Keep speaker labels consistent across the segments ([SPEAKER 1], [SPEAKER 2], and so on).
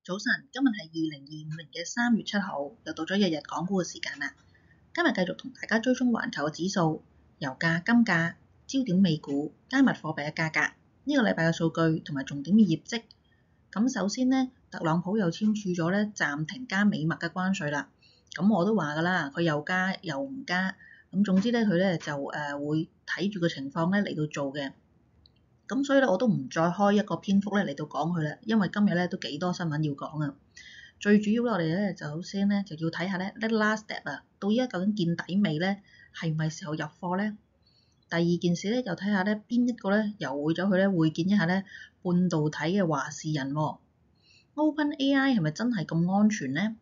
[SPEAKER 1] 早晨，今日係2025年嘅3月7號，又到咗日日講股嘅時間啦。今日繼續同大家追蹤環球嘅指數、油價、金價、焦點美股、加密貨幣嘅價格，呢個禮拜嘅數據同埋重點嘅業績。咁首先呢，特朗普又簽署咗咧暫停加美墨嘅關稅啦。咁我都話㗎啦，佢又加又唔加。咁總之咧，佢咧就會睇住個情況咧嚟到做嘅。咁所以咧，我都唔再開一個篇幅咧嚟到講佢啦，因為今日咧都幾多新聞要講啊。最主要咧，我哋咧就首先咧就要睇下咧 last step 啊，到依家究竟見底未咧？係咪時候入貨咧？第二件事咧，就睇下咧邊一個咧又會走去咧會見一下咧半導體嘅話事人喎。OpenAI 係咪真係咁安全咧？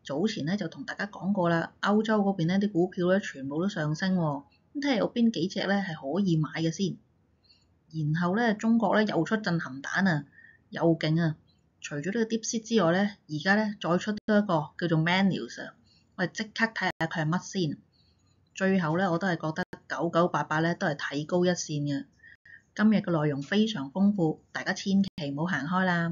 [SPEAKER 1] 早前咧就同大家講過啦，歐洲嗰邊咧啲股票咧全部都上升喎，咁睇下有邊幾隻咧係可以買嘅先。然後咧，中國咧又出震撼彈啊，又勁啊！除咗呢個 DeepSeek 之外咧，而家咧再出多一個叫做 Manius 啊，我哋即刻睇下佢係乜先。最後咧，我都係覺得9988咧都係睇高一線嘅。今日嘅內容非常豐富，大家千祈唔好行開啦。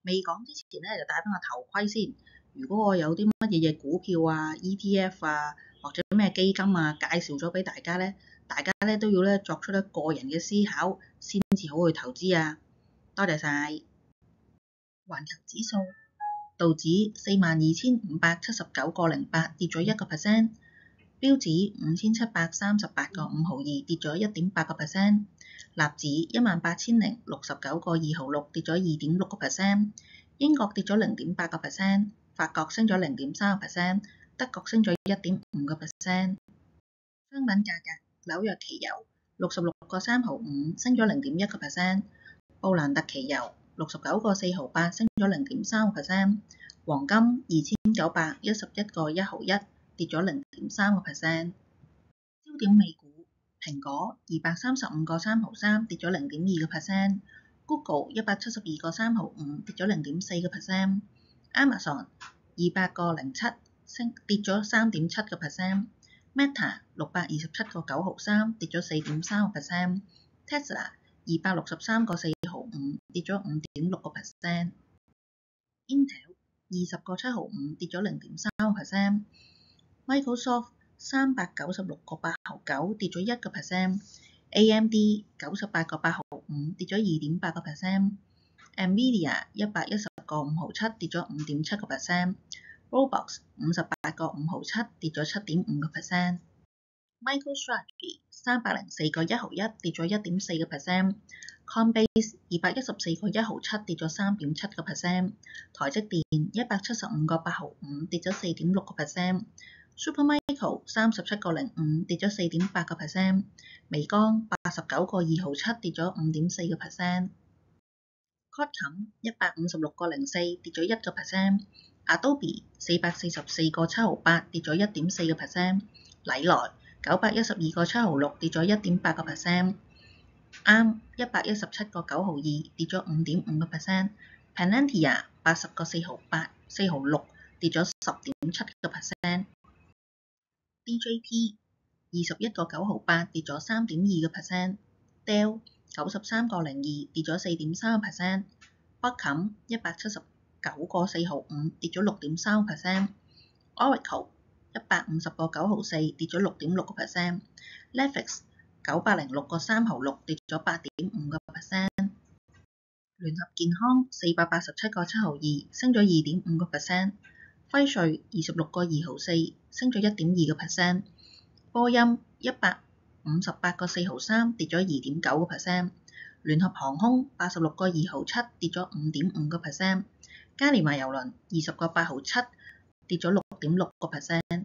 [SPEAKER 1] 未講之前咧，就戴翻個頭盔先。如果我有啲乜嘢股票啊、ETF 啊，或者咩基金啊介紹咗俾大家咧，大家咧都要咧作出咧個人嘅思考，先至好去投資啊！多謝晒。環球指數，道指42,579.08跌咗1%，標指5,738.5毫2跌咗1.8%，納指18,069.26跌咗2.6%，英國跌咗0.8%，法國升咗0.3%，德國升咗1.5%。商品價格，紐約期油66.3毫5升咗0.1%，布蘭特期油69.4毫8升咗0.3%，黃金2,911.1毫1跌咗0.3%。焦點美股，蘋果235.3毫3跌咗0.2%，Google 172.3毫5跌咗0.4%，Amazon 200.07跌咗3.7%，Meta 627.9毫3跌咗4.3%，Tesla 263.4毫5跌咗5.6%，Intel 20.7毫5跌咗0.3%，Microsoft 396.8毫9跌咗1%，AMD 98.8毫5跌咗2.8%，Nvidia 110.5毫7跌咗5.7%，Roblox 58.5毫7跌咗7.5%，MicroStrategy 304.1毫1跌咗1.4%，Coinbase 214.1毫7跌咗3.7%，台積電175.8毫5跌咗4.6%，Supermicro 37.05跌咗4.8%，微剛89.2毫7跌咗5.4%，Qualcomm 156.04跌咗1%，Adobe 444.7毫8跌咗1.4%，禮來912.7毫6跌咗1.8%，ARM 117.9毫2跌咗5.5%，Palantir 80.4毫6跌咗10.7%，DJT 21.9毫8跌咗3.2%，Dell 93.02跌咗4.3%，Broadcom 179.4毫5跌咗6.3%，Oracle 150.9毫4跌咗6.6%，Netflix 906.3毫6跌咗8.5%，聯合健康487.7毫2升咗2.5%，輝瑞26.2毫4升咗1.2%，波音158.4毫3跌咗2.9%，聯合航空86.2毫7跌咗5.5%，嘉年華郵輪20.8毫7跌咗6.6%。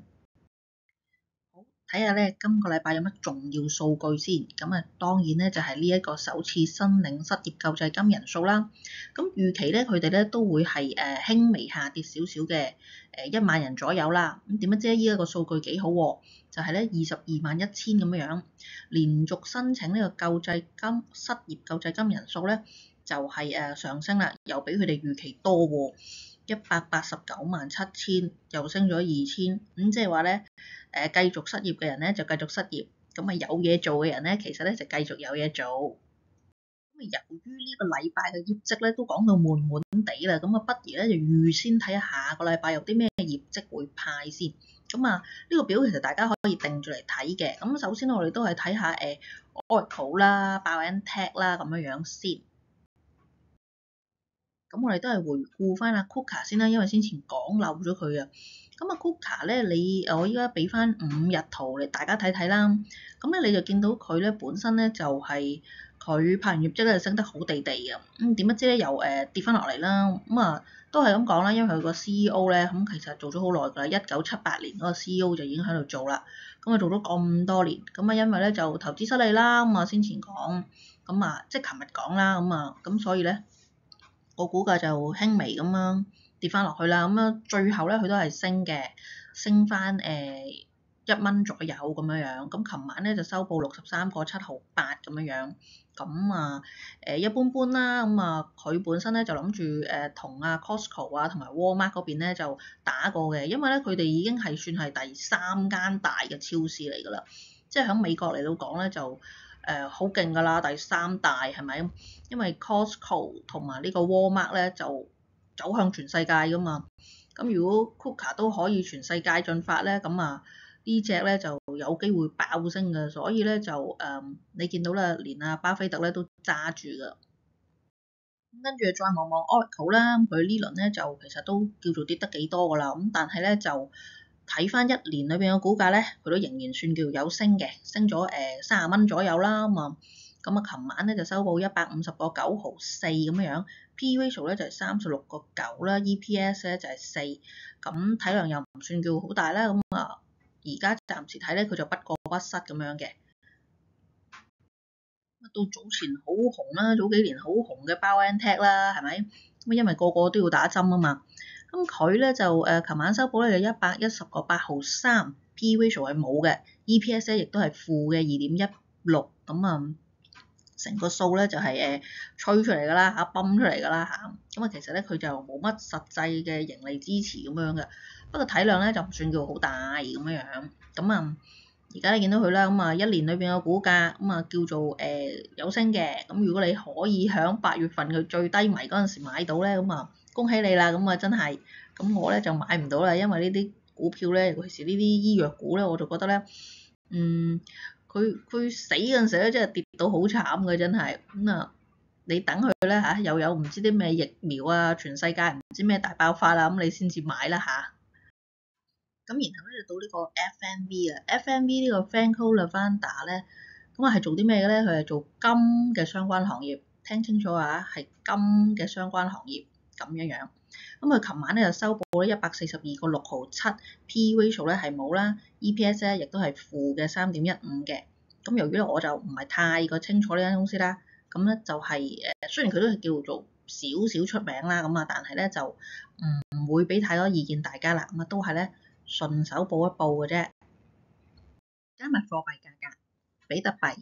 [SPEAKER 1] 睇下咧，今個禮拜有乜重要數據先？咁啊，當然咧就係呢一個首次申領失業救濟金人數啦。咁預期咧，佢哋咧都會係輕微下跌少少嘅1萬人左右啦。咁點不知呢一個數據幾好喎？就係咧22.100咁樣，連續申請呢個救濟金失業救濟金人數咧就係上升啦，又比佢哋預期多喎。189.700又升咗2000，咁即係話咧繼續失業嘅人咧就繼續失業，咁啊有嘢做嘅人咧其實咧就繼續有嘢做。由於呢個禮拜嘅業績咧都講到悶悶地啦，咁啊不如咧就預先睇下下個禮拜有啲咩業績會派先。咁啊呢個表其實大家可以定住嚟睇嘅。咁首先我哋都係睇下Oracle 啦、BioNTech 啦咁樣先。咁我哋都係回顧翻阿 KUKA 先啦，因為先前講漏咗佢啊。咁啊 KUKA 咧，我依家俾翻5日圖嚟大家睇睇啦。咁咧你就見到佢咧本身咧就係佢派完業績咧升得好地地嘅。咁點不知咧又跌翻落嚟啦。咁啊都係咁講啦，因為佢個 CEO 咧咁其實做咗好耐㗎啦，1978年嗰個 CEO 就已經喺度做啦。咁啊做咗咁多年，咁啊因為咧就投資失利啦，咁啊先前講，咁啊即係琴日講啦，咁所以咧。我估計就輕微咁樣跌翻落去啦，咁樣最後咧佢都係升嘅，升翻1蚊左右咁樣樣。咁琴晚咧就收報63.7毫8咁樣樣。咁啊一般般啦。咁啊佢本身咧就諗住同阿 Costco 啊同埋 Walmart 嗰邊咧就打過嘅，因為咧佢哋已經係算係第3間大嘅超市嚟㗎啦，即係喺美國嚟到講咧就。好勁㗎啦，第3大係咪？因為 Costco 同埋呢個 Walmart 咧就走向全世界㗎嘛。咁如果 KUKA 都可以全世界進發咧，咁啊呢隻咧就有機會爆升嘅，所以咧就你見到啦，連阿巴菲特咧都揸住㗎。咁跟住再望望 Oracle 啦，佢呢輪咧就其實都叫做跌得幾多㗎啦。咁但係咧就睇翻1年裏邊嘅股價咧，佢都仍然算叫有升嘅，升咗30蚊左右啦。咁啊，琴晚咧就收報150.9毫4咁樣，P/E ratio 咧就係36.9啦，EPS 咧就係4，咁體量又唔算叫好大啦。咁啊，而家暫時睇咧佢就不過不失咁樣嘅。到早前好紅啦，早幾年好紅嘅 BioNTech 啦，係咪？咁因為個個都要打針啊嘛。咁佢咧就琴晚收報咧就110.8毫3 ，P/E ratio 係冇嘅，EPS 咧亦都係負嘅2.16，咁啊成個數咧就係吹出嚟㗎啦嚇，泵出嚟㗎啦嚇。咁啊其實咧佢就冇乜實際嘅盈利支持咁樣嘅，不過體量咧就唔算叫好大咁樣樣。咁啊而家你見到佢啦，咁啊1年裏邊嘅股價咁啊叫做有升嘅。咁如果你可以喺8月份佢最低迷嗰陣時買到咧，咁啊恭喜你啦！咁啊真係，咁我咧就買唔到啦，因為呢啲股票咧，尤其是呢啲醫藥股咧，我就覺得咧，佢死嗰陣時咧，真係跌到好慘嘅，真係。咁啊，你等佢咧嚇，又有唔知啲咩疫苗啊，全世界唔知咩大爆發啦，咁你先至買啦嚇。咁然後咧就到呢個 FMV 啦，FMV 呢個 Franco Lavanda 咧，咁啊係做啲咩嘅咧？佢係做金嘅相關行業，聽清楚啊，係金嘅相關行業咁樣樣。咁佢琴晚咧就收報咧142.6毫7 ，P/E ratio 咧係冇啦，EPS 咧亦都係負嘅3.15嘅。咁由於我就唔係太過清楚呢間公司啦，咁咧就係雖然佢都係叫做少少出名啦，咁啊，但係咧就唔會俾太多意見大家啦，咁啊都係咧順手報一報嘅啫。加密貨幣價格，比特幣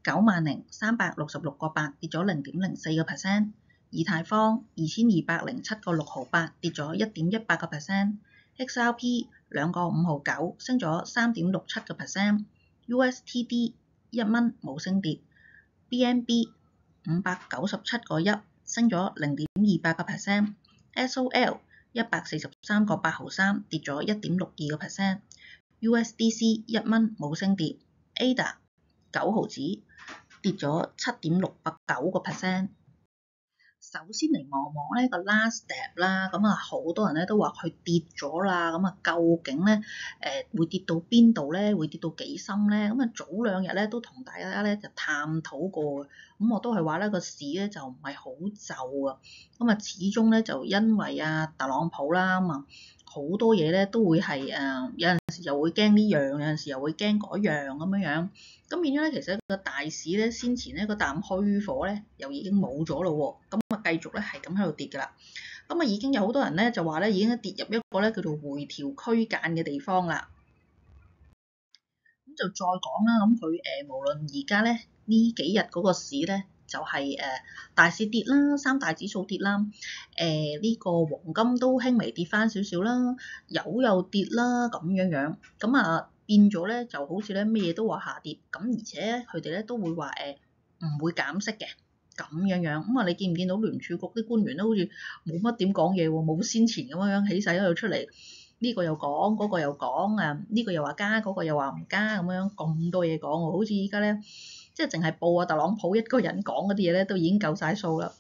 [SPEAKER 1] 90,366.8跌咗0.04%。以太坊2207.6毫8跌咗1.18%，XRP 2.5毫9升咗3.67%，USTD 1蚊冇升跌，BNB 597.1升咗0.28%，SOL 143.8毫3跌咗1.62%，USDC 1蚊冇升跌，ADA 9毫子跌咗7.69%。首先嚟望望呢個 Nasdaq 啦，咁啊好多人咧都話佢跌咗啦，咁啊究竟咧會跌到邊度咧？會跌到幾深咧？咁啊早2日咧都同大家咧就探討過嘅，咁我都係話咧個市咧就唔係好就啊，咁啊始終咧就因為特朗普啦，咁啊好多嘢咧都會係有陣時又會驚呢樣，有陣時又會驚嗰樣咁樣樣。咁變咗咧，其實個大市咧先前咧個啖虛火咧又已經冇咗咯喎，咁啊繼續咧係咁喺度跌㗎啦。咁啊已經有好多人咧就話咧已經跌入一個咧叫做回調區間嘅地方啦。咁就再講啦，咁佢無論而家咧呢幾日嗰個市咧就係大市跌啦，三大指數跌啦，呢個黃金都輕微跌翻少少啦，油又跌啦咁樣樣，咁啊變咗咧就好似咧咩嘢都話下跌，咁而且佢哋咧都會話唔會減息嘅，咁樣樣。咁啊，你見唔見到聯儲局啲官員都好似冇乜點講嘢喎，冇先前咁樣起勢喺度出嚟，呢個又講，嗰個又講，呢個又話加，嗰個又話唔加，咁樣咁多嘢講喎，好似依家咧，即係淨係報特朗普一個人講嗰啲嘢咧，都已經夠晒數啦。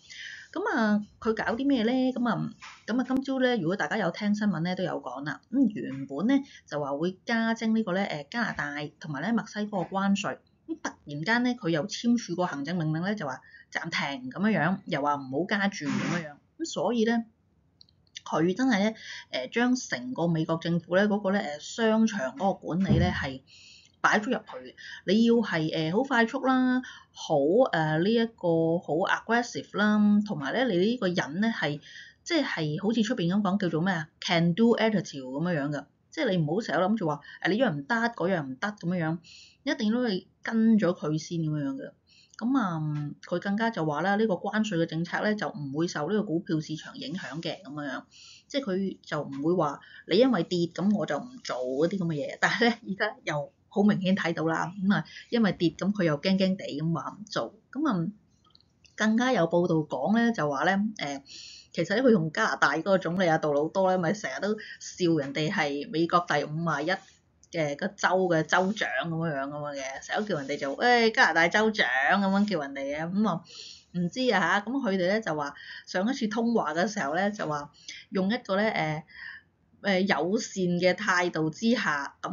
[SPEAKER 1] 咁啊，佢搞啲咩咧？咁啊，今朝咧，如果大家有聽新聞咧，都有講啦。咁原本咧就話會加徵呢個咧加拿大同埋咧墨西哥嘅關稅。咁突然間咧，佢又簽署個行政命令咧，就話暫停咁樣樣，又話唔好加注咁樣樣。咁所以咧，佢真係咧將成個美國政府咧嗰個咧商場嗰個管理咧係擺咗入去。你要係好快速啦，好呢一個好 aggressive 啦，同埋咧你呢個人咧係即係好似出邊咁講叫做咩啊 can do attitude 咁樣樣嘅，即係你唔好成日諗住話你呢樣唔得嗰樣唔得咁樣樣，一定都係跟咗佢先咁樣樣嘅。咁佢更加就話啦，呢個關稅嘅政策咧就唔會受呢個股票市場影響嘅咁樣樣，即係佢就唔會話你因為跌咁我就唔做嗰啲咁嘅嘢。但係咧而家又好明顯睇到啦，因為跌咁佢又驚驚地咁話唔做，咁更加有報道講咧就話咧其實咧佢同加拿大嗰個總理杜魯多咧咪成日都笑人哋係美國第51嘅個州嘅州長咁樣嘅，成日都叫人哋做加拿大州長咁樣叫人哋嘅。咁唔知啊嚇，咁佢哋咧就話上一次通話嘅時候咧就話用一個咧友善嘅態度之下咁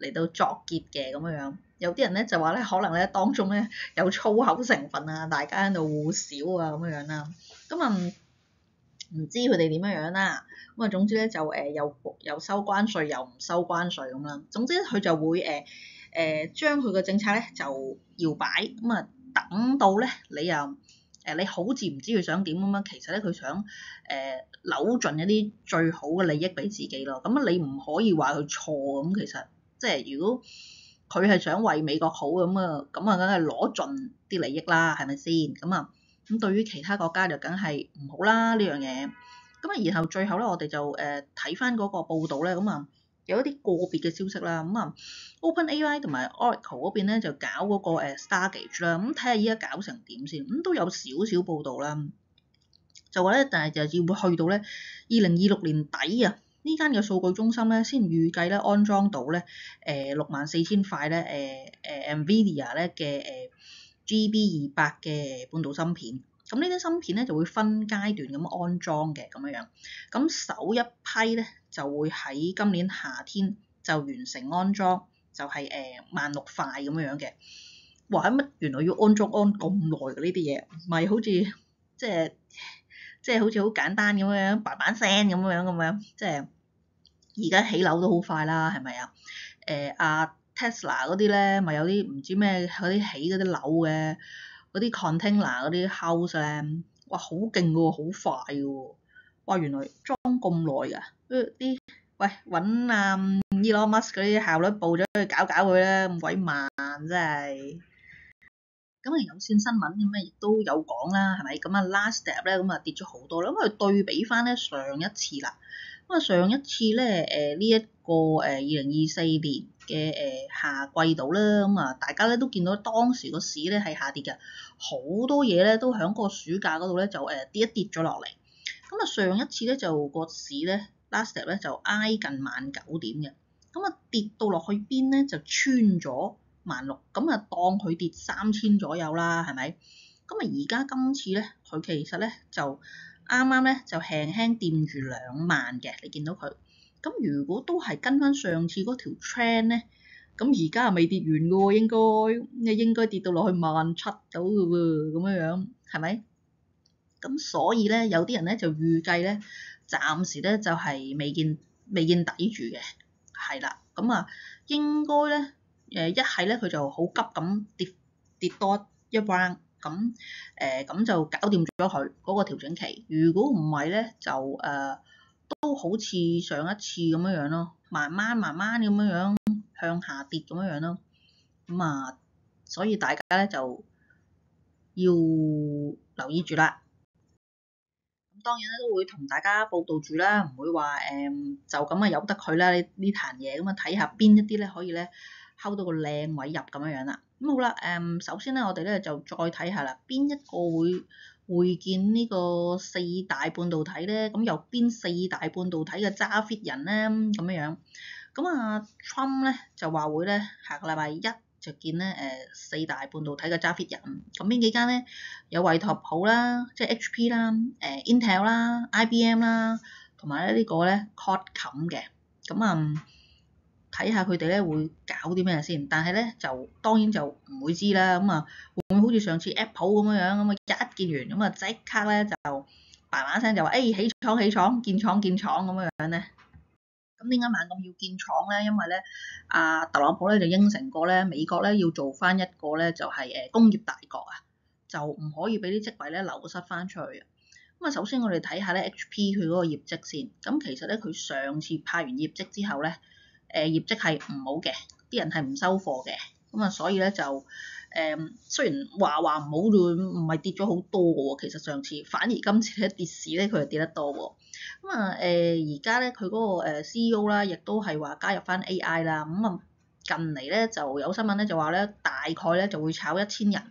[SPEAKER 1] 嚟到作結嘅咁樣。有啲人咧就話咧可能咧當中咧有粗口成分啊，大家喺度互笑啊咁樣啦。咁唔知佢哋點樣啦。咁總之咧就又收關稅又唔收關稅咁啦。總之佢就會將佢個政策咧就搖擺，咁等到咧你又你好似唔知佢想點咁樣，其實咧佢想扭盡一啲最好嘅利益俾自己咯。咁你唔可以話佢錯咁，其實即係如果佢係想為美國好咁梗係攞盡啲利益啦，係咪先？咁對於其他國家就梗係唔好啦呢樣嘢。然後最後咧，我哋就睇翻嗰個報道咧，有一啲個別嘅消息啦。OpenAI 同埋 Oracle 嗰邊咧就搞嗰個Stargate 啦。睇下依家搞成點先。都有少少報道啦，就話咧，但係就要去到咧2026年底啊，呢間嘅數據中心咧先預計咧安裝到咧64,000塊咧NVIDIA 咧嘅GB200嘅半導芯片。咁呢啲芯片咧就會分階段咁安裝嘅咁樣。咁首一批咧就會喺今年夏天就完成安裝，就係16,000塊咁樣嘅。哇！乜原來要安裝咁耐嘅呢啲嘢，唔係好似即係好似好簡單咁樣，叭叭聲咁樣，即係而家起樓都好快啦，係咪啊？Tesla 嗰啲咧，咪有啲唔知咩嗰啲起嗰啲樓嘅嗰啲 container 嗰啲 house 咧，哇好勁喎，好快喎！哇原來裝咁耐㗎，啲喂揾Elon Musk 嗰啲效率部咗去搞佢啦，咁鬼慢真係。咁有線新聞咁亦都有講啦，係咪？Nasdaq 咧跌咗好多啦。佢對比翻咧上一次啦。上一次咧呢一個2024年嘅夏季度啦，大家咧都見到當時個市咧係下跌嘅，好多嘢咧都喺個暑假嗰度咧就跌咗落嚟。上一次咧就個市咧 Nasdaq 咧就挨近19,000點嘅，跌到落去邊咧就穿咗16,000，當佢跌3,000左右啦，係咪？而家今次咧，佢其實咧就啱啱咧就輕輕掂住2萬嘅，你見到佢。如果都係跟翻上次嗰條 trend 咧，而家係未跌完嘅喎，應該跌到落去17,000到嘅喎，咁樣係咪？所以咧，有啲人咧就預計咧，暫時咧就係未見底住嘅，係啦。應該咧。一係咧佢就好急咁跌多一 round，咁就搞掂咗佢嗰個調整期。如果唔係咧，就都好似上一次咁樣咯，慢慢咁樣向下跌咁樣咯。所以大家咧就要留意住啦。當然咧都會同大家報道住啦，唔會話就咁由得佢啦呢壇嘢。睇下邊一啲咧可以咧睺到個靚位入咁樣啦。咁好啦，首先咧我哋咧就再睇下啦，邊一個會見呢個四大半導體咧？咁有邊四大半導體嘅揸 fit 人咧？咁樣。咁啊 Trump 咧就話會咧下個禮拜一就見咧四大半導體嘅揸 fit 人。咁邊幾間咧？有惠特浦啦，即係 HP 啦，Intel 啦，IBM 啦，同埋咧呢個咧 Qualcomm 嘅。咁睇下佢哋咧會搞啲咩先，但係咧就當然就唔會知啦。咁啊會唔會好似上次 Apple 咁樣咁啊一見完咁啊即刻咧就叭叭聲就話起廠建廠咁樣咧？咁點解猛咁要建廠咧？因為咧特朗普咧就應承過咧美國咧要做翻一個咧就係工業大國啊，就唔可以俾啲職位咧流失翻出去。咁啊，首先我哋睇下咧 HP 佢嗰個業績先。咁其實咧佢上次派完業績之後咧，業績係唔好嘅，啲人係唔收貨嘅。咁啊，所以咧就雖然話唔好，唔係跌咗好多嘅喎。其實上次反而今次咧跌市咧佢係跌得多喎。咁啊而家咧佢嗰個CEO 啦，亦都係話加入翻 AI 啦。咁啊近嚟咧就有新聞咧就話咧大概咧就會炒1000人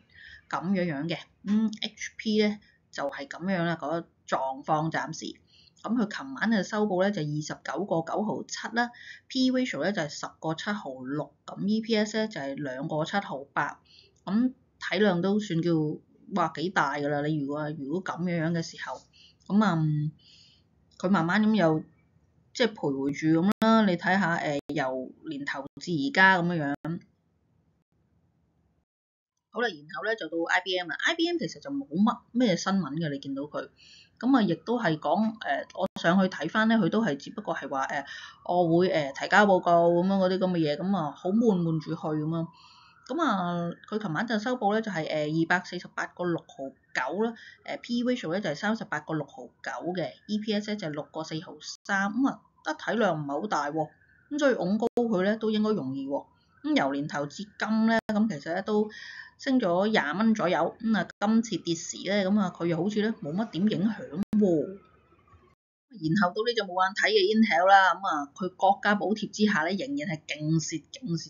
[SPEAKER 1] 咁樣嘅。HP 咧就係咁樣啦，嗰個狀況暫時。咁佢琴晚嘅收報咧就29.9毫7啦，P/E ratio 咧就係10.7毫6，咁 EPS 咧就係2.7毫8，咁體量都算叫哇幾大㗎啦！你如果咁樣嘅時候，咁佢慢慢咁又即係徘徊住咁啦。你睇下由年頭至而家咁樣。好啦，然後咧就到 IBM 啦。IBM 其實就冇乜咩新聞嘅，你見到佢。咁啊，亦都係講我上去睇翻咧，佢都係只不過係話我會提交報告咁樣嗰啲咁嘅嘢，咁啊好悶住去咁樣。咁啊，佢琴晚就收報咧就係248.6毫9啦，P/E ratio 咧就係38.6毫9嘅，EPS 咧就係6.4毫3，咁啊得體量唔係好大喎，咁所以拱高佢咧都應該容易喎。咁由年頭至今咧，咁其實咧都升咗20蚊左右。咁啊，今次跌市咧，咁啊佢又好似咧冇乜點影響喎。然後到呢就冇眼睇嘅 Intel 啦，咁啊佢國家補貼之下咧，仍然係勁蝕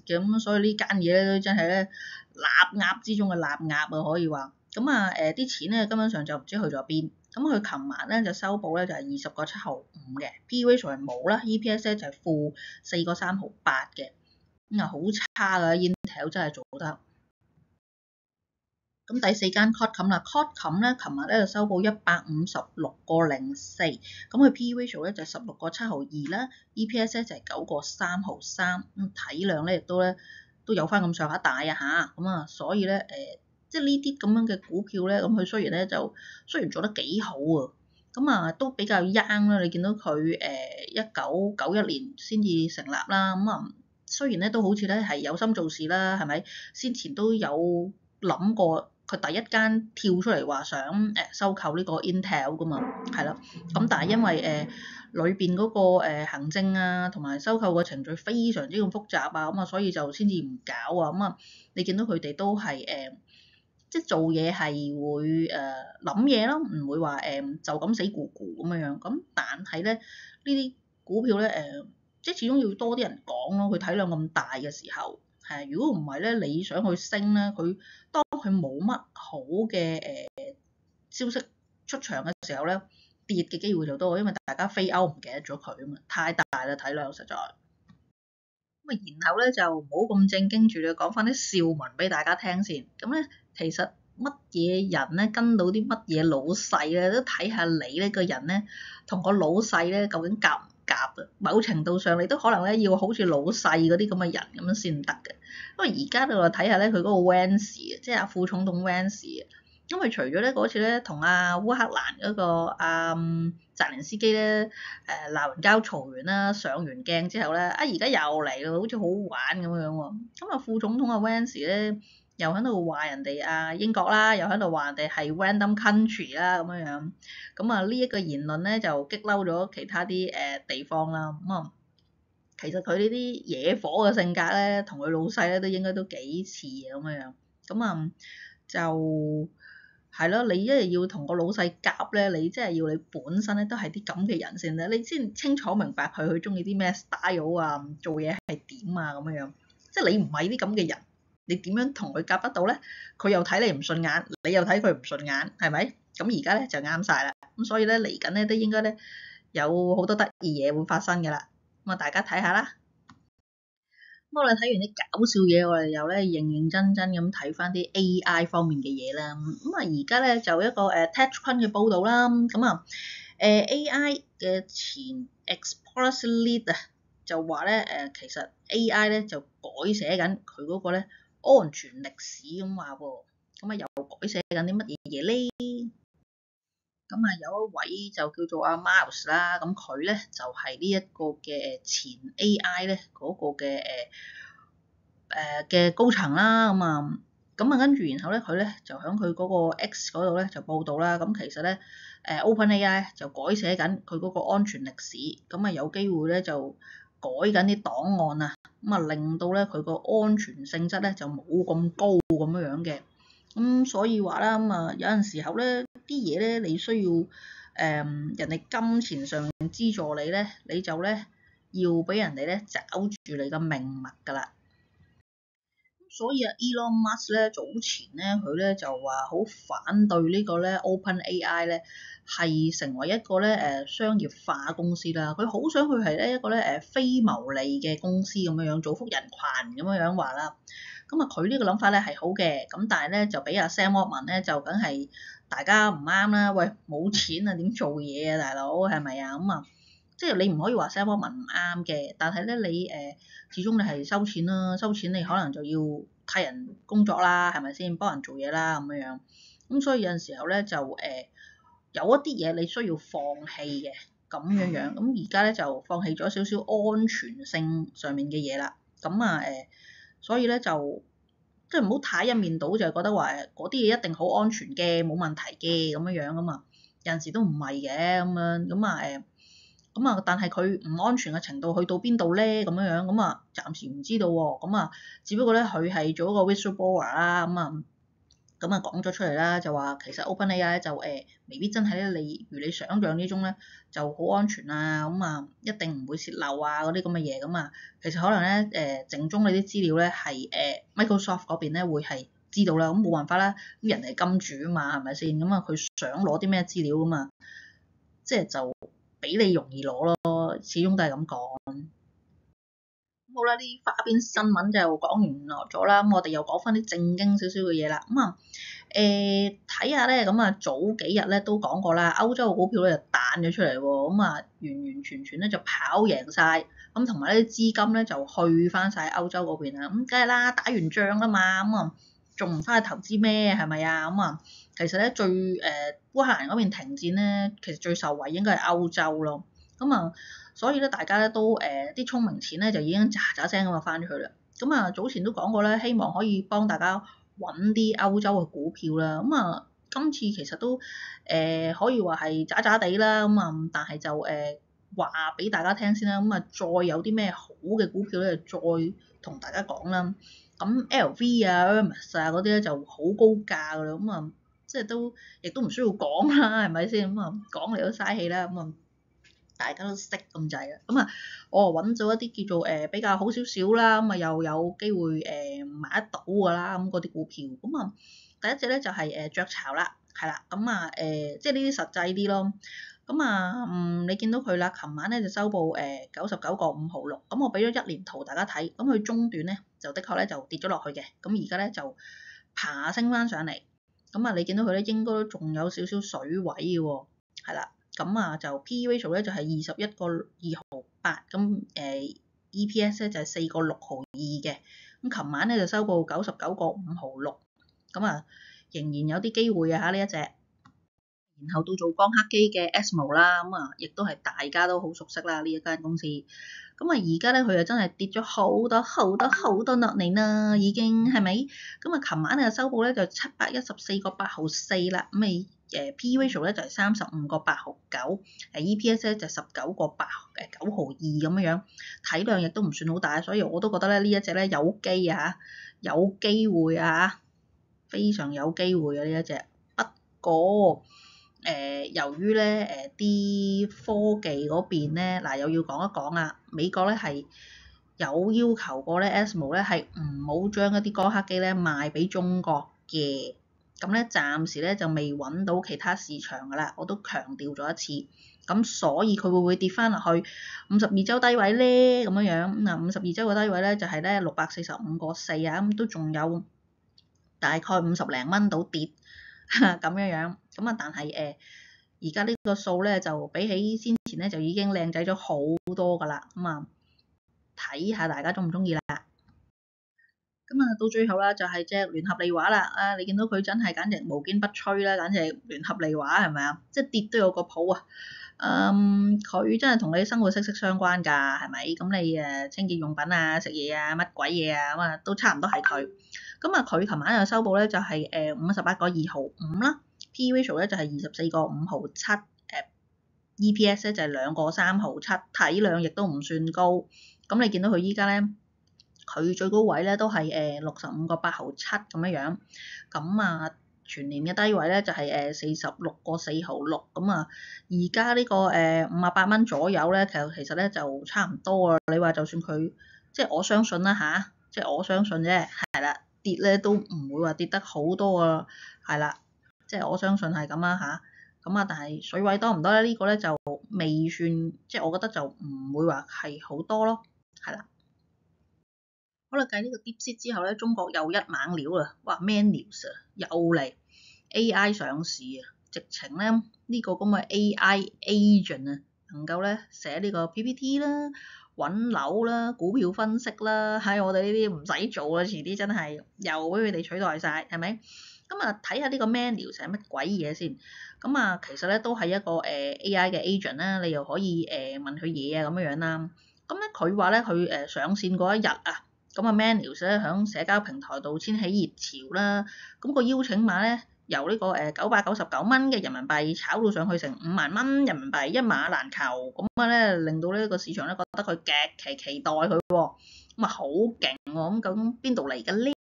[SPEAKER 1] 嘅，咁所以呢間嘢咧都真係咧臘鴨之中嘅臘鴨啊，可以話。咁啊啲錢咧根本上就唔知去咗邊。咁佢琴晚咧就收報咧就係20.7毫5嘅，P/E ratio 係冇啦，EPS 咧就係負4.3毫8嘅。咁啊好差㗎 Intel 真係做得。咁第四間 Qualcomm 啦，Qualcomm 咧琴日咧就收報156.04，咁佢 P/E ratio 咧就係16.7毫2啦，EPS 咧就係9.3毫3，咁體量咧亦都有翻咁上下大啊嚇，咁啊所以咧即係呢啲咁樣嘅股票咧，咁佢雖然做得幾好啊，咁啊都比較 young 啦，你見到佢1991年先至成立啦，咁啊雖然咧都好似咧係有心做事啦，係咪？先前都有諗過。佢第一間跳出嚟話想收購呢個 Intel 噶嘛，係啦。咁但係因為裏邊嗰個行政啊，同埋收購個程序非常之咁複雜啊，咁啊所以就先至唔搞啊。咁啊，你見到佢哋都係即係做嘢係會諗嘢咯，唔會話就咁死咕咕咁樣樣。咁但係咧呢啲股票咧即係始終要多啲人講咯。佢體量咁大嘅時候。如果唔係咧，你想去升咧，當佢冇乜好嘅消息出場嘅時候咧，跌嘅機會就多，因為大家飛歐唔記得咗佢啊嘛，太大啦體量實在。咁啊，然後咧就唔好咁正經住，你講翻啲笑聞俾大家聽先。咁咧，其實乜嘢人咧跟到啲乜嘢老細咧，都睇下你呢個人咧同個老細咧究竟夾唔夾啊？某程度上你都可能咧要好似老細嗰啲咁嘅人咁樣先得嘅。因為而家你話睇下咧，佢嗰個 Vance 即係阿副總統 Vance 因為除咗咧嗰次咧同阿烏克蘭嗰個澤連斯基咧鬧完交嘈完啦，上完鏡之後咧，而家又嚟咯，好似好玩咁樣喎。咁啊副總統阿 Vance 咧又喺度話人哋英國啦，又喺度話人哋係 random country 啦咁樣。咁啊呢一個言論咧就激嬲咗其他啲地方啦。咁啊其實佢呢啲野火嘅性格咧，同佢老細咧都應該都幾似咁樣。咁就係咯，你一係要同個老細夾咧，你即係要你本身咧都係啲咁嘅人先咧，你先清楚明白佢中意啲咩 style 啊，做嘢係點啊咁樣。即係你唔係啲咁嘅人，你點樣同佢夾得到咧？佢又睇你唔順眼，你又睇佢唔順眼，係咪？咁而家咧就啱晒啦。咁所以咧嚟緊咧都應該咧有好多得意嘢會發生㗎啦。咁啊，大家睇下啦。咁我哋睇完啲搞笑嘢，我哋又咧認認真真咁睇翻啲 AI 方面嘅嘢啦。咁啊，而家咧就一個TechCrunch 嘅報導啦。咁啊AI 嘅前 Explorer Lead 啊，就話咧其實 AI 咧就改寫緊佢嗰個咧安全歷史咁話喎。咁啊又改寫緊啲乜嘢嘢咧？咁啊有一位就叫做阿 Miles 啦，咁佢咧就係呢一個嘅前 AI 咧嗰個嘅嘅高層啦，咁啊跟住然後咧佢咧就喺佢嗰個 X 嗰度咧就報道啦，咁其實咧OpenAI 就改寫緊佢嗰個安全歷史，咁啊有機會咧就改緊啲檔案啊，咁啊令到咧佢個安全性質咧就冇咁高咁樣嘅。咁所以話啦，咁啊有陣時候咧啲嘢咧你需要人哋金錢上面資助你咧，你就咧要俾人哋咧找住你嘅命脈㗎啦。所以啊，Elon Musk 咧早前咧佢咧就話好反對呢個咧 OpenAI 咧係成為一個咧商業化公司啦。佢好想佢係咧一個咧非牟利嘅公司咁樣樣，造福人群咁樣樣話啦。咁啊，佢呢個諗法咧係好嘅，咁但係咧就俾阿 Sam Altman 咧就梗係大家唔啱啦。喂，冇錢啊，點做嘢啊，大佬係咪啊？咁啊，即係你唔可以話 Sam Altman 唔啱嘅，但係咧你始終你係收錢啦，收錢你可能就要替人工作啦，係咪先？幫人做嘢啦咁樣樣。咁所以有陣時候咧就有一啲嘢你需要放棄嘅咁樣樣。咁而家咧就放棄咗少少安全性上面嘅嘢啦。咁啊所以咧就即係唔好太一面倒，就係覺得話嗰啲嘢一定好安全嘅，冇問題嘅咁樣樣啊嘛。有陣時都唔係嘅咁樣，咁啊，但係佢唔安全嘅程度去到邊度咧？咁樣樣咁啊，暫時唔知道喎。咁啊，只不過咧佢係做一個 whistleblower 啦，咁啊講咗出嚟啦，就話其實 OpenAI 就未必真係咧，你如你想象之中咧就好安全啊，咁啊一定唔會泄漏啊嗰啲咁嘅嘢咁啊，其實可能咧正中你啲資料咧係Microsoft 嗰邊咧會係知道啦，咁冇辦法啦，咁人哋係金主啊嘛，係咪先？咁啊佢想攞啲咩資料啊嘛，即係就比你容易攞咯，始終都係咁講。好啦，啲花邊新聞就講完咗啦，咁我哋又講翻啲正經少少嘅嘢啦。咁啊，睇下咧，咁啊早幾日咧都講過啦，歐洲嘅股票咧就彈咗出嚟喎，咁啊完完全全咧就跑贏晒，咁同埋呢啲資金咧就去翻晒歐洲嗰邊啦。咁梗係啦，打完仗啦嘛，咁啊仲唔翻去投資咩？係咪啊？咁啊，其實咧最烏克蘭嗰邊停戰咧，其實最受惠應該係歐洲咯。咁啊，所以咧大家咧都啲聰明錢咧就已經喳喳聲咁啊翻咗去啦。咁啊早前都講過咧，希望可以幫大家揾啲歐洲嘅股票啦。咁啊今次其實都可以話係渣渣地啦。咁啊但係就話俾大家聽先啦。咁啊再有啲咩好嘅股票咧，再同大家講啦。咁 LV 啊、Hermes 啊嗰啲咧就好高價噶啦。咁啊即係都亦都唔需要講啦，係咪先？咁啊講嚟都嘥氣啦。咁啊大家都識咁滯啦。咁啊我揾咗一啲叫做比較好少少啦，咁啊又有機會買得到噶啦，咁嗰啲股票。咁啊第一隻咧就係雀巢啦，係啦。咁啊即係呢啲實際啲咯。咁啊你見到佢啦，琴晚咧就收報99.5毫6，咁我俾咗一年圖大家睇，咁佢中段咧就的確咧就跌咗落去嘅，咁而家咧就爬升翻上嚟，咁啊你見到佢咧應該都仲有少少水位嘅喎，係啦，咁啊就 P/E ratio 咧就係21.2毫8，咁EPS 咧就係4.6毫2嘅，咁琴晚咧就收報99.5毫6，咁啊仍然有啲機會啊呢一隻。然後到做光刻機嘅 ASML 啦，咁啊，亦都係大家都好熟悉啦呢一間公司。咁啊，而家咧佢又真係跌咗好多好多好多落嚟啦，已經係咪？咁啊，琴晚嘅收報咧就714.8毫4啦，咁咪P/E ratio 咧就係35.8毫9，EPS 咧就19.8毫9毫2咁樣樣，體量亦都唔算好大，所以我都覺得咧呢一隻咧有機啊，有機會啊，非常有機會啊呢一隻。不過由於咧啲科技嗰邊咧，嗱又要講一講啊，美國咧係有要求過咧 ASML 咧係唔好將一啲光刻機咧賣俾中國嘅。咁咧暫時咧就未揾到其他市場㗎啦，我都強調咗一次。咁所以佢會唔會跌翻落去52周低位咧？咁樣咁52周嘅低位咧就係咧645.4啊，咁都仲有大概50零蚊到跌咁樣。咁啊，但係而家呢個數咧就比起先前咧就已經靚仔咗好多㗎啦。咁啊，睇下大家中唔中意啦。咁啊，到最後啦，就係隻聯合利華啦。啊，你見到佢真係簡直無堅不摧啦，簡直聯合利華係咪啊？即係跌都有個譜啊！佢真係同你生活息息相關㗎，係咪？咁你清潔用品啊、食嘢啊、乜鬼嘢啊，咁啊都差唔多係佢。咁啊，佢琴晚又收報咧就係58.2毫5啦，P/E ratio 咧就係24.5毫7，EPS 咧就係2.3毫7，體量亦都唔算高。咁你見到佢依家咧？佢最高位咧都係65.8毫7咁樣，咁啊全年嘅低位咧就係46.4毫6，咁啊而家呢個58蚊左右咧，其實咧就差唔多啊。你話就算佢即係我相信啦吓，即係我相信啫，係啦，跌咧都唔會話跌得好多啊，係啦，即係我相信係咁啦吓，咁啊但係水位多唔多咧？呢個咧就未算，即係我覺得就唔會話係好多咯，係啦。好啦，繼呢個 DeepSeek 之後咧，中國又一猛料啦！哇，MANUS 啊，又嚟 AI 上市啊！直情咧呢個咁嘅 AI agent 啊，能夠咧寫呢個 PPT 啦、揾樓啦、股票分析啦，喺我哋呢啲唔使做啦，遲啲真係又俾佢哋取代晒，係咪？咁啊，睇下呢個 MANUS 係乜鬼嘢先？咁啊，其實咧都係一個AI 嘅 agent 啦，你又可以問佢嘢啊咁樣啦。咁咧佢話咧佢上線嗰一日啊。咁啊 MANUS 咧喺社交平台度掀起熱潮啦，咁個邀請碼咧由呢個999蚊嘅人民幣炒到上去成5萬蚊人民幣，一馬難求，咁啊咧令到呢個市場咧覺得佢極其期待佢喎，咁啊好勁喎，咁究竟邊度嚟嘅咧？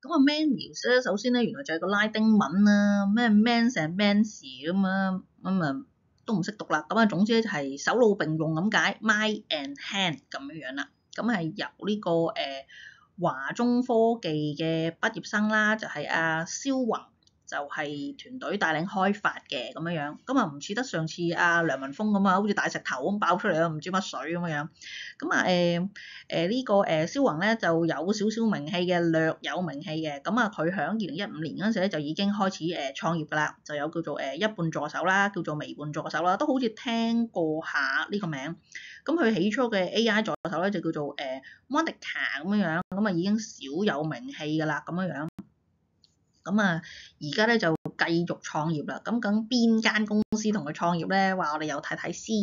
[SPEAKER 1] 咁啊 MANUS 咧首先咧原來就係個拉丁文啦，咩 mans and mans 咁啊都唔識讀啦，咁啊總之咧就係手腦並用咁解 mind and hand 咁樣啦。咁係由呢個華中科技嘅畢業生啦，就係阿蕭宏，就係團隊帶領開發嘅咁樣。咁啊唔似得上次阿梁文峰咁啊，好似大石頭咁爆出嚟啊，唔知乜水咁樣。咁啊呢個蕭宏咧就有少少名氣嘅，略有名氣嘅。咁啊佢喺2015年嗰陣時咧就已經開始創業㗎啦，就有叫做一半助手啦，叫做微半助手啦，都好似聽過下呢個名。咁佢起初嘅 AI 助手咧就叫做Monica 咁樣，咁啊已經少有名氣㗎啦咁樣。咁啊而家咧就繼續創業啦。咁究竟邊間公司同佢創業咧？話我哋又睇睇先。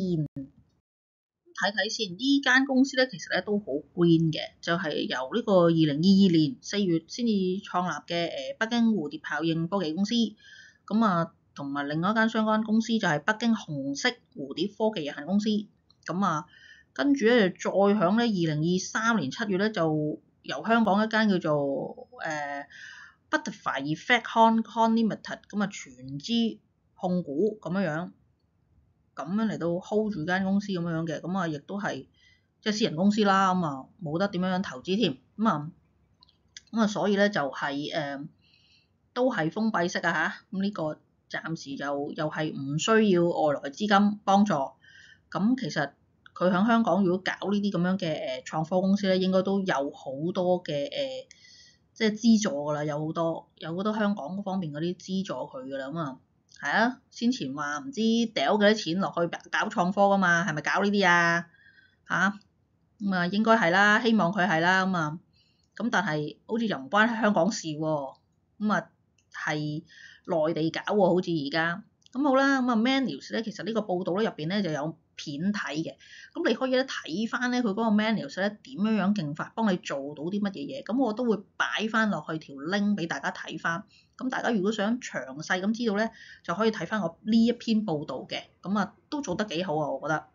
[SPEAKER 1] 睇睇先，呢間公司咧其實咧都好 green 嘅，就係由呢個2022年4月先至創立嘅北京蝴蝶效應科技公司。咁啊同埋另外一間相關公司就係北京紅色蝴蝶科技有限公司。咁啊，跟住咧再響咧2023年7月咧就由香港一間叫做Butterfly Effect Hong Kong Limited 咁啊全資控股咁樣嚟到 hold 住間公司咁樣嘅，咁啊亦都係即係私人公司啦，咁啊冇得點樣投資添，咁啊所以咧就係都係封閉式啊嚇，咁呢個暫時就又係唔需要外來資金幫助。咁其實佢喺香港如果搞呢啲咁樣嘅創科公司咧，應該都有好多嘅即係資助㗎啦，有好多香港嗰方面嗰啲資助佢㗎啦，咁啊係啊，先前話唔知掉幾多錢落去搞創科㗎嘛，係咪搞呢啲啊？嚇咁啊應該係啦，希望佢係啦，咁但係好似又唔關香港事喎，咁啊係內地搞喎，好似而家咁好啦，咁啊 MANUS 咧，其實呢個報道咧入邊咧就有片睇嘅，咁你可以咧睇翻咧佢嗰個 MANUS 咧點樣勁法，幫你做到啲乜嘢嘢，咁我都會擺翻落去條 link 俾大家睇翻，咁大家如果想詳細咁知道咧，就可以睇翻我呢一篇報道嘅，咁啊都做得幾好啊，我覺得。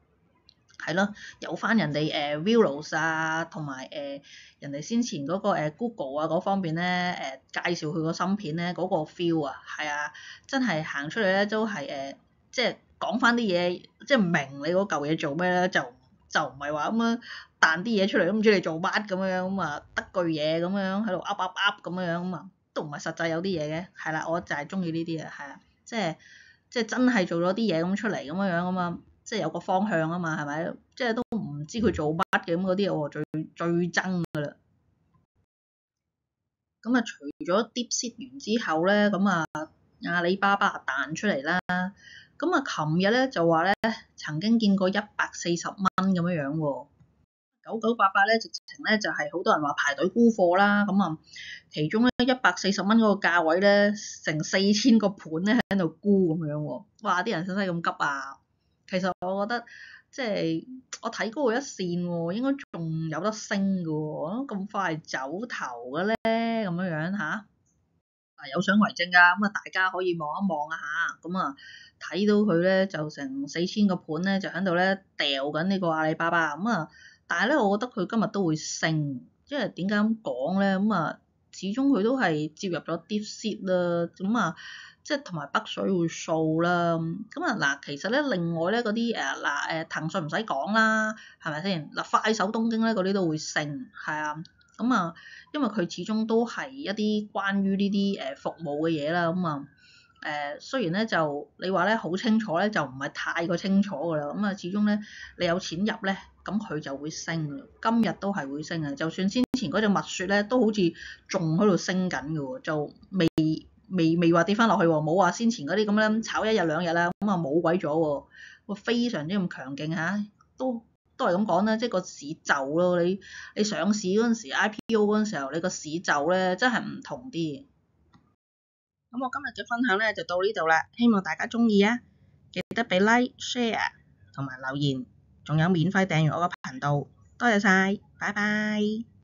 [SPEAKER 1] 係咯，有翻人哋Views 啊，同埋人哋先前嗰個Google 啊嗰方面咧介紹佢個芯片咧嗰個 feel 啊，係啊，真係行出嚟咧都係即係講翻啲嘢，即係唔明你嗰嚿嘢做咩咧，就就唔係話咁樣彈啲嘢出嚟都唔知你做乜咁樣，咁啊得句嘢咁樣喺度噏噏噏咁樣咁啊，都唔係實際有啲嘢嘅，係啦，我就係中意呢啲嘅，係啊，即係真係做咗啲嘢咁出嚟咁樣咁啊，即係有個方向啊嘛，係咪？即係都唔知佢做乜嘅咁嗰啲，我最憎噶啦。咁啊，除咗 DeepSeek 完之後咧，咁啊阿里巴巴彈出嚟啦。咁啊，琴日咧就話咧曾經見過140蚊咁樣樣喎。9988咧直情咧就係好多人話排隊沽貨啦。咁啊，其中咧140蚊嗰個價位咧，成4000個盤咧喺度沽咁樣喎。哇！啲人使唔使咁急啊？其實我覺得即係我睇高佢一線喎，應該仲有得升㗎喎。咁快走頭嘅咧，咁樣樣嚇。有相為證㗎，咁啊大家可以望一望啊嚇，咁啊睇到佢咧就成4000個盤咧就喺度咧掉緊呢個阿里巴巴，咁啊但係咧我覺得佢今日都會升，即係點解咁講咧？咁啊始終佢都係接入咗 DeepSeek 啦，咁啊即係同埋北水會掃啦，咁啊嗱其實咧另外咧嗰啲騰訊唔使講啦，係咪先？嗱快手東京咧嗰啲都會升，係啊。咁啊，因為佢始終都係一啲關於呢啲服務嘅嘢啦，咁啊雖然咧就你話咧好清楚咧，就唔係太過清楚㗎啦，咁啊始終咧你有錢入咧，咁佢就會升，今日都係會升嘅，就算先前嗰隻蜜雪咧都好似仲喺度升緊嘅喎，就未話跌翻落去喎，冇話先前嗰啲咁樣炒一日兩日啦，咁啊冇鬼咗喎，哇非常之咁強勁嚇，都係咁講啦，即係個市就咯，你上市嗰陣時 IPO 嗰陣時候，你個市就咧真係唔同啲。咁我今日嘅分享咧就到呢度啦，希望大家中意啊！記得俾 like、share 同埋留言，仲有免費訂閱我個頻道，多謝晒，拜拜。